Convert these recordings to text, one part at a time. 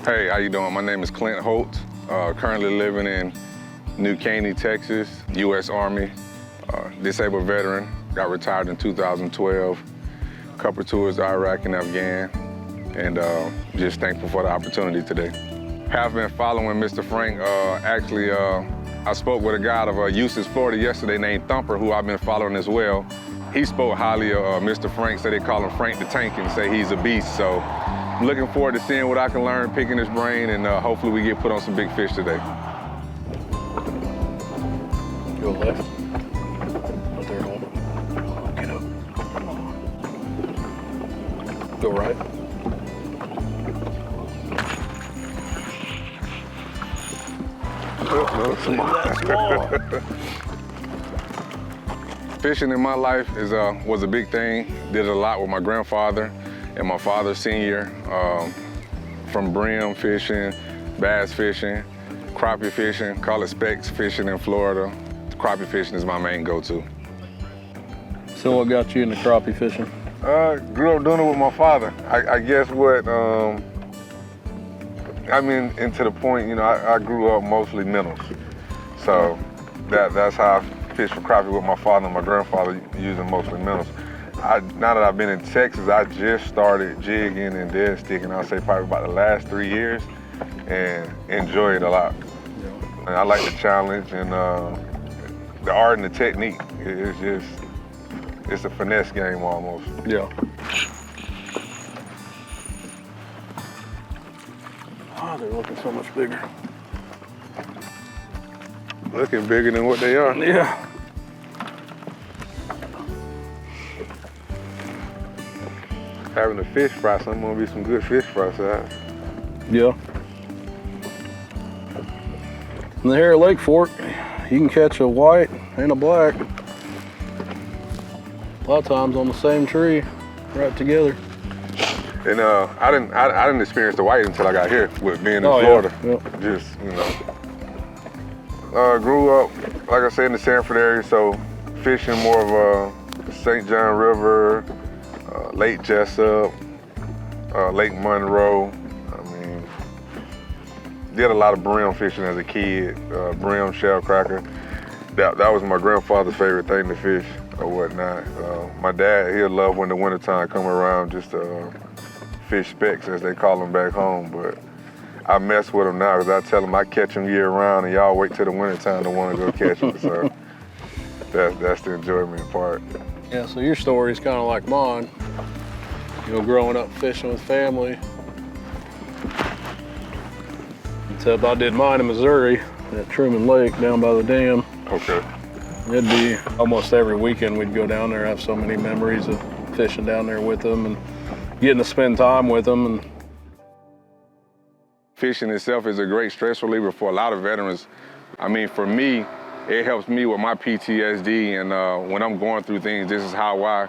Hey, how you doing? My name is Clint Holt. Currently living in New Caney, Texas, U.S. Army, disabled veteran. Got retired in 2012. Couple tours to Iraq and Afghan, and just thankful for the opportunity today. Have been following Mr. Frank. Actually, I spoke with a guy out of Eustis, Florida yesterday named Thumper, who I've been following as well. He spoke highly of Mr. Frank, so they call him Frank the Tank and say he's a beast. So I'm looking forward to seeing what I can learn, picking his brain, and hopefully we get put on some big fish today. Go left. Right there, hold. Get up. Come on. Go right. Fishing in my life was a big thing. Did it a lot with my grandfather and my father senior. From brim fishing, bass fishing, crappie fishing, call it specks fishing in Florida. Crappie fishing is my main go-to. So what got you into crappie fishing? Grew up doing it with my father. I guess what, and to the point, you know, I grew up mostly minnows. So that's how I fished for crappie with my father and my grandfather, using mostly minnows. Now that I've been in Texas, I just started jigging and dead sticking, I'll say probably about the last 3 years, and enjoy it a lot. Yeah. And I like the challenge and the art and the technique. It's a finesse game almost. Yeah. Oh, they're looking so much bigger. Looking bigger than what they are. Yeah. Having a fish fry, so I'm gonna be some good fish fry size. Yeah. And here at Lake Fork, you can catch a white and a black. A lot of times on the same tree, right together. And I didn't experience the white until I got here with being in Florida. Yeah. Yep. Just, you know. Grew up, like I said, in the Sanford area, so fishing more of St. John River, Lake Jessup, Lake Monroe. I mean, did a lot of brim fishing as a kid, brim, shell cracker. That was my grandfather's favorite thing to fish or whatnot. My dad, he'll love when the wintertime come around just to fish specks, as they call them back home, but I mess with them now because I tell them I catch them year round and y'all wait till the wintertime to want to go catch them, so that's the enjoyment part. Yeah, so your story is kind of like mine. You know, growing up fishing with family. Except I did mine in Missouri at Truman Lake down by the dam. Okay. It'd be almost every weekend we'd go down there. I have so many memories of fishing down there with them and getting to spend time with them. And fishing itself is a great stress reliever for a lot of veterans. I mean, for me, it helps me with my PTSD, and when I'm going through things, this is how I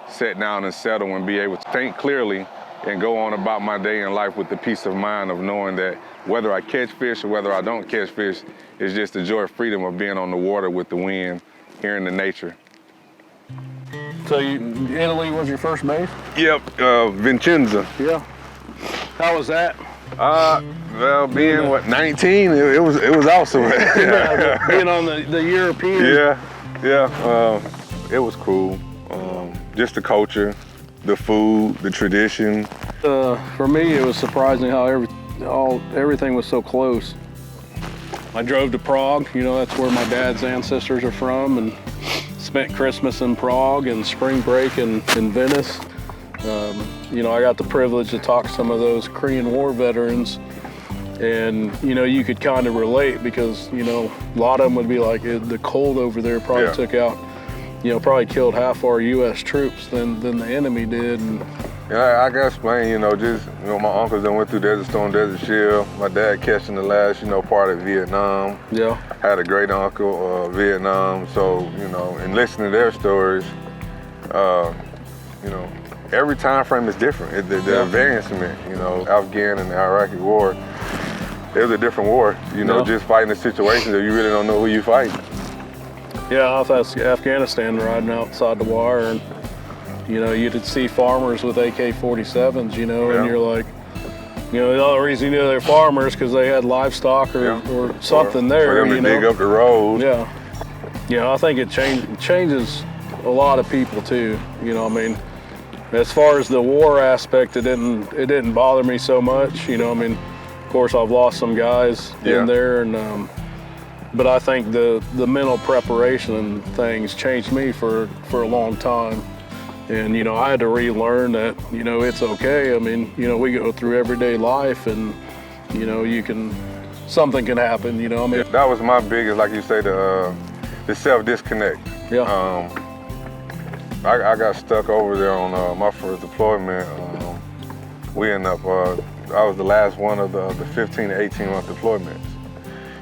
sit down and settle and be able to think clearly and go on about my day in life with the peace of mind of knowing that whether I catch fish or whether I don't catch fish, it's just the joy of freedom of being on the water with the wind, hearing the nature. so Italy was your first base? Yep, Vincenza. Yeah. How was that? Well, being 19, it was awesome. Yeah, being on the European. Yeah, it was cool. Just the culture, the food, the tradition. For me, it was surprising how everything was so close. I drove to Prague, you know, that's where my dad's ancestors are from, and spent Christmas in Prague and spring break in Venice. You know, I got the privilege to talk to some of those Korean War veterans, and, you know, you could kind of relate because, you know, a lot of them would be like, the cold over there probably took out, you know, probably killed half our U.S. troops than the enemy did. And yeah, I can explain, you know, just, you know, my uncles that went through Desert Storm, Desert Shield, my dad catching the last, you know, part of Vietnam. Yeah. Had a great uncle, Vietnam, so, you know, and listening to their stories, you know, every time frame is different. The advancement, you know, Afghan and the Iraqi war, it was a different war, you know, just fighting the situations that you really don't know who you fight. Yeah, I was in Afghanistan riding outside the wire, and, you know, you'd see farmers with AK-47s, you know, and you're like, You know, the only reason you knew they were farmers because they had livestock or something there. For them to dig up the road. Yeah. You know, I think it changes a lot of people too. You know, I mean, as far as the war aspect, it didn't bother me so much. You know, I mean, of course I've lost some guys in there, and but I think the mental preparation and things changed me for a long time. And, you know, I had to relearn that, you know, it's okay. I mean, you know, we go through everyday life and, you know, something can happen, you know. I mean, that was my biggest, like you say, the self-disconnect. Yeah. I got stuck over there on my first deployment. We ended up, I was the last one of the 15 to 18 month deployments.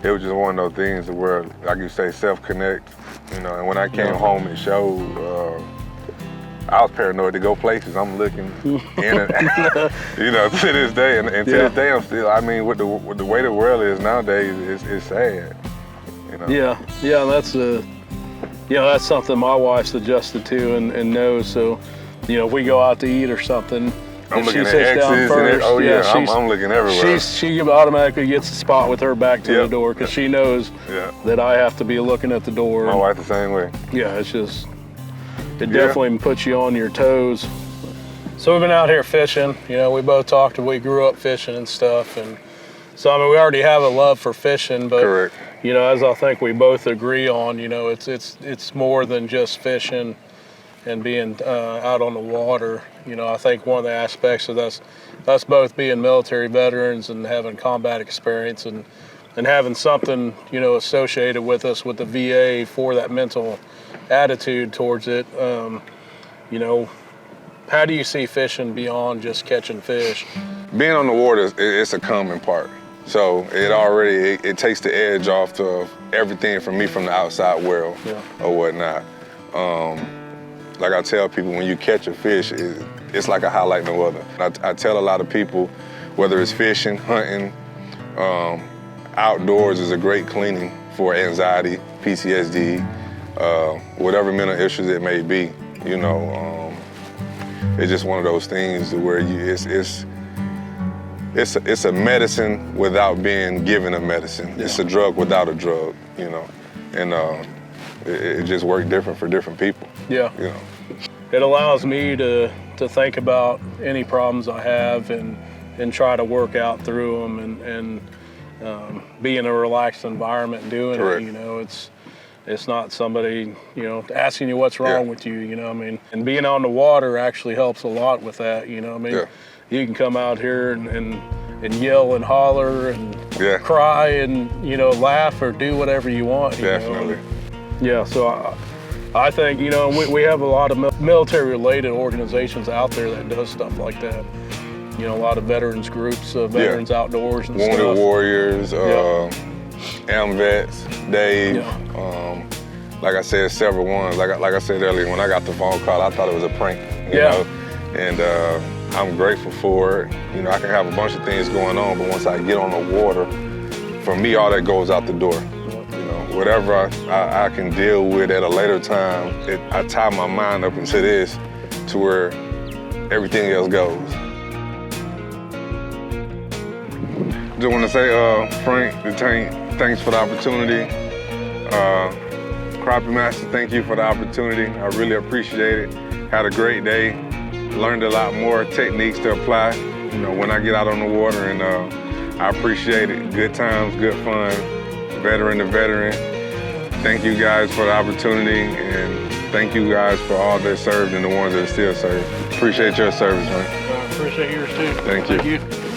It was just one of those things where, like you say, self-connect, you know, and when I came home, it showed. I was paranoid to go places. I'm looking in and you know, to this day, and to this day, I'm still. I mean, with the way the world is nowadays, it's sad. You know. Yeah, that's something my wife's adjusted to and knows. So, you know, if we go out to eat or something, I'm looking she at sits down first. I'm looking everywhere. She automatically gets the spot with her back to the door because she knows that I have to be looking at the door. My wife the same way. Yeah, it's just. It definitely puts you on your toes. So we've been out here fishing. You know, we both talked, we grew up fishing and stuff. And so, I mean, we already have a love for fishing, but, correct. You know, as I think we both agree on, you know, it's more than just fishing and being out on the water. You know, I think one of the aspects of us both being military veterans and having combat experience and having something, you know, associated with us with the VA for that mental attitude towards it. You know, how do you see fishing beyond just catching fish? Being on the water, it's a common part. So it takes the edge off to everything from me from the outside world or whatnot. Like I tell people, when you catch a fish, it's like a highlight no other. I tell a lot of people, whether it's fishing, hunting, outdoors is a great cleaning for anxiety, PTSD, whatever mental issues it may be. You know, it's just one of those things where it's a medicine without being given a medicine. Yeah. It's a drug without a drug, you know, and it just works different for different people. Yeah. You know, it allows me to think about any problems I have and try to work out through them and be in a relaxed environment doing correct. It. You know, it's not somebody, you know, asking you what's wrong with you, you know what I mean? And being on the water actually helps a lot with that, you know what I mean? You can come out here and yell and holler and cry and, you know, laugh or do whatever you want. Definitely. Yeah, so I think, you know, we have a lot of military-related organizations out there that does stuff like that. You know, a lot of veterans groups, Veterans Outdoors and Wounded stuff. Wounded Warriors, AMVETS, Dave. Like I said, several ones. Like I said earlier, when I got the phone call, I thought it was a prank, you know? And I'm grateful for it. You know, I can have a bunch of things going on, but once I get on the water, for me, all that goes out the door. You know, whatever I can deal with at a later time, I tie my mind up into this to where everything else goes. Just want to say, Frank, the Tank, thanks for the opportunity. Crappie Master, thank you for the opportunity. I really appreciate it. Had a great day. Learned a lot more techniques to apply, you know, when I get out on the water, and I appreciate it. Good times, good fun, veteran to veteran. Thank you guys for the opportunity, and thank you guys for all that served and the ones that still serve. Appreciate your service, man. I appreciate yours too. Thank you.